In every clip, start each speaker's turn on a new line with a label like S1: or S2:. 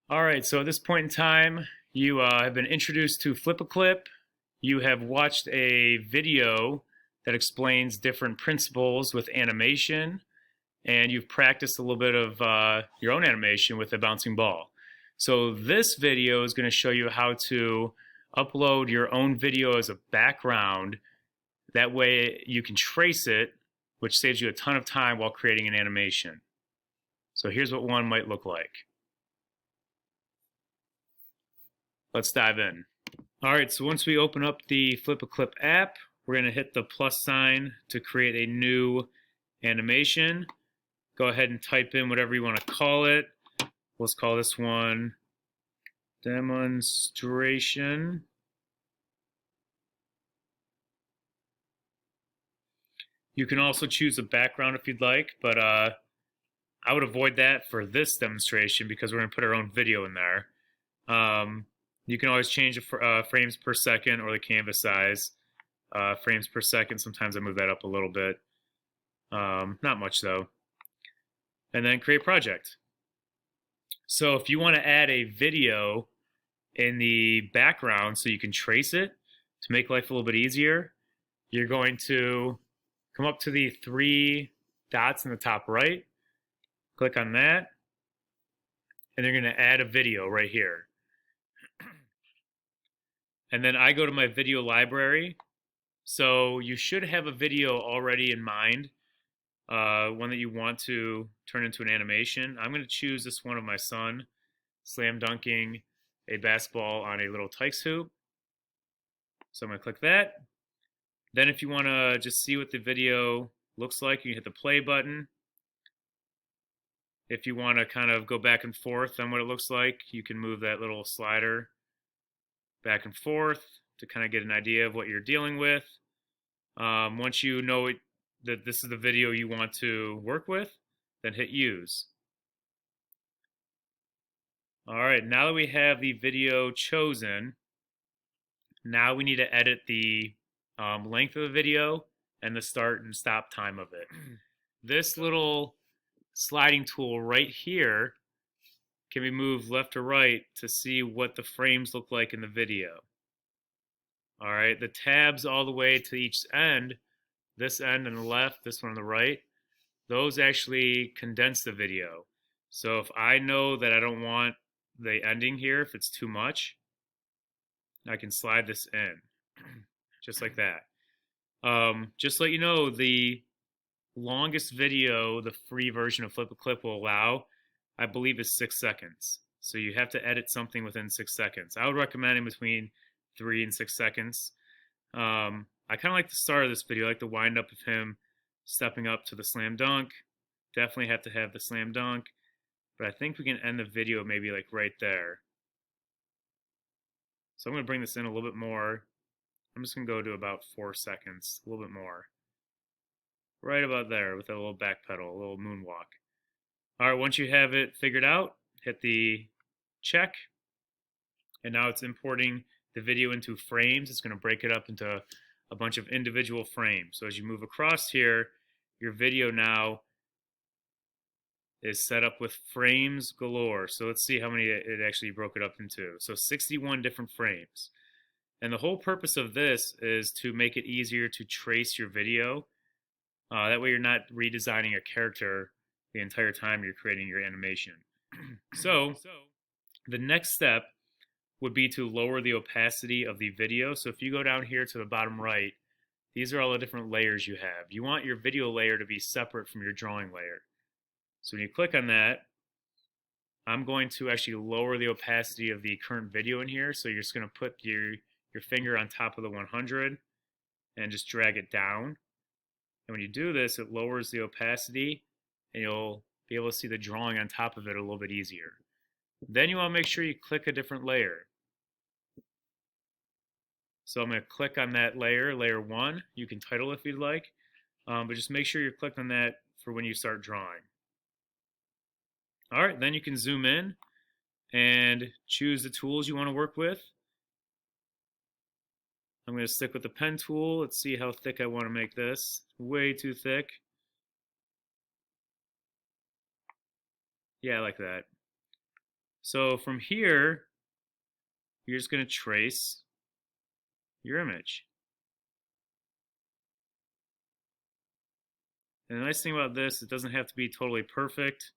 S1: All right, so at this point in time, you have been introduced to FlipaClip. You have watched a video that explains different principles with animation, and you've practiced a little bit of your own animation with a bouncing ball. So this video is going to show you how to upload your own video as a background. That way you can trace it, which saves you a ton of time while creating an animation. So here's what one might look like. Let's dive in. All right, so once we open up the FlipaClip app, we're going to hit the plus sign to create a new animation. Go ahead and type in whatever you want to call it. Let's call this one demonstration. You can also choose a background if you'd like, but I would avoid that for this demonstration because we're going to put our own video in there. You can always change the frames per second or the canvas size. Frames per second, sometimes I move that up a little bit. Not much though. And then create project. So if you want to add a video in the background so you can trace it to make life a little bit easier, you're going to come up to the three dots in the top right, click on that, and you're going to add a video right here. And then I go to my video library. So you should have a video already in mind, one that you want to turn into an animation. I'm going to choose this one of my son slam dunking a basketball on a little Tykes hoop. So I'm going to click that. Then if you want to just see what the video looks like, you hit the play button. If you want to kind of go back and forth on what it looks like, you can move that little slider back and forth to kind of get an idea of what you're dealing with. Once you know that this is the video you want to work with, then hit use. All right, now that we have the video chosen, now we need to edit the length of the video and the start and stop time of it. This little sliding tool right here can be moved left or right to see what the frames look like in the video. All right, the tabs all the way to each end, this end on the left, this one on the right, those actually condense the video. So if I know that I don't want the ending here, if it's too much, I can slide this in, just like that. Just to let you know, the longest video the free version of FlipaClip will allow, I believe, is 6 seconds. So you have to edit something within 6 seconds. I would recommend in between 3 and 6 seconds. I kind of like the start of this video. I like the wind up of him stepping up to the slam dunk. Definitely have to have the slam dunk. But I think we can end the video maybe like right there. So I'm going to bring this in a little bit more. I'm just going to go to about 4 seconds, a little bit more. Right about there with a little back pedal, a little moonwalk. All right, once you have it figured out, hit the check. And now it's importing the video into frames. It's going to break it up into a bunch of individual frames. So as you move across here, your video now is set up with frames galore. So let's see how many it actually broke it up into. So 61 different frames. And the whole purpose of this is to make it easier to trace your video. That way you're not redesigning a character the entire time you're creating your animation. So the next step would be to lower the opacity of the video. So if you go down here to the bottom right, these are all the different layers you have. You want your video layer to be separate from your drawing layer. So when you click on that, I'm going to actually lower the opacity of the current video in here. So you're just going to put your finger on top of the 100 and just drag it down. And when you do this, it lowers the opacity and you'll be able to see the drawing on top of it a little bit easier. Then you want to make sure you click a different layer. So I'm going to click on that layer, layer 1. You can title if you'd like, but just make sure you're clicked on that for when you start drawing. All right, then you can zoom in and choose the tools you want to work with. I'm going to stick with the pen tool. Let's see how thick I want to make this. Way too thick. Yeah, I like that. So from here, you're just going to trace your image. And the nice thing about this, it doesn't have to be totally perfect,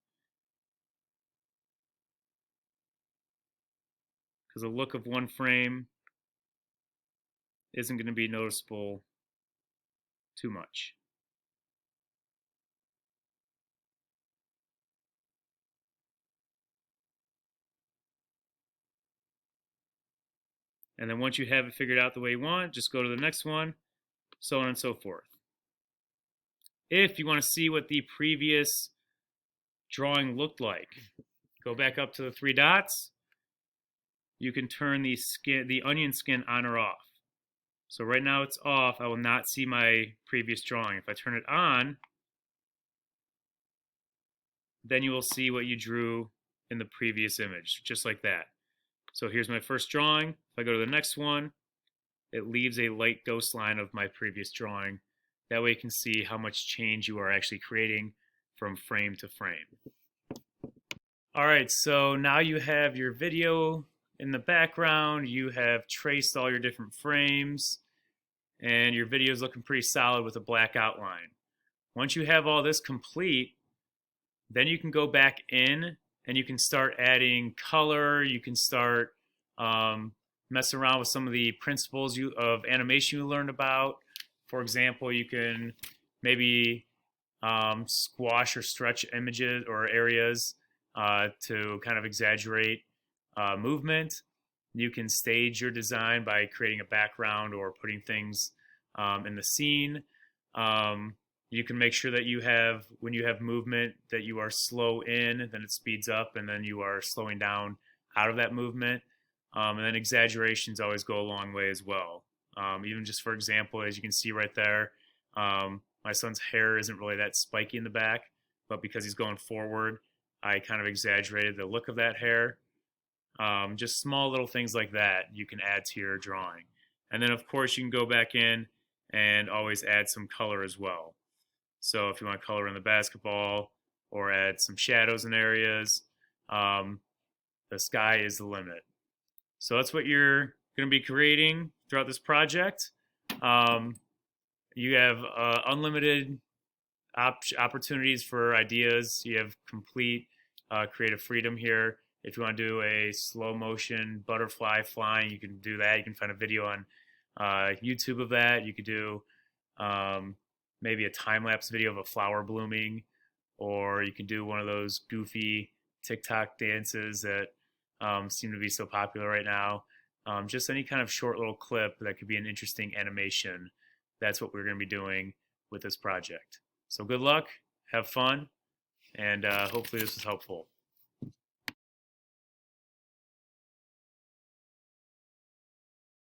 S1: because the look of one frame isn't going to be noticeable too much. And then once you have it figured out the way you want, just go to the next one, so on and so forth. If you want to see what the previous drawing looked like, go back up to the three dots. You can turn the onion skin on or off. So right now it's off. I will not see my previous drawing. If I turn it on, then you will see what you drew in the previous image, just like that. So here's my first drawing. If I go to the next one, it leaves a light ghost line of my previous drawing. That way you can see how much change you are actually creating from frame to frame. All right, so now you have your video in the background, you have traced all your different frames, and your video is looking pretty solid with a black outline. Once you have all this complete, then you can go back in and you can start adding color. You can start messing around with some of the principles of animation you learned about. For example, you can maybe squash or stretch images or areas to kind of exaggerate movement. You can stage your design by creating a background or putting things in the scene. You can make sure that you have, when you have movement, that you are slow in, then it speeds up, and then you are slowing down out of that movement. And then exaggerations always go a long way as well. Even just for example, as you can see right there, my son's hair isn't really that spiky in the back, but because he's going forward, I kind of exaggerated the look of that hair. Just small little things like that you can add to your drawing. And then of course you can go back in and always add some color as well. So if you want to color in the basketball or add some shadows in areas, the sky is the limit. So that's what you're going to be creating throughout this project. You have unlimited opportunities for ideas. You have complete creative freedom here. If you want to do a slow motion butterfly flying, you can do that. You can find a video on YouTube of that. You could do maybe a time-lapse video of a flower blooming, or you can do one of those goofy TikTok dances that seem to be so popular right now. Just any kind of short little clip that could be an interesting animation. That's what we're going to be doing with this project. So good luck, have fun, and hopefully this was helpful.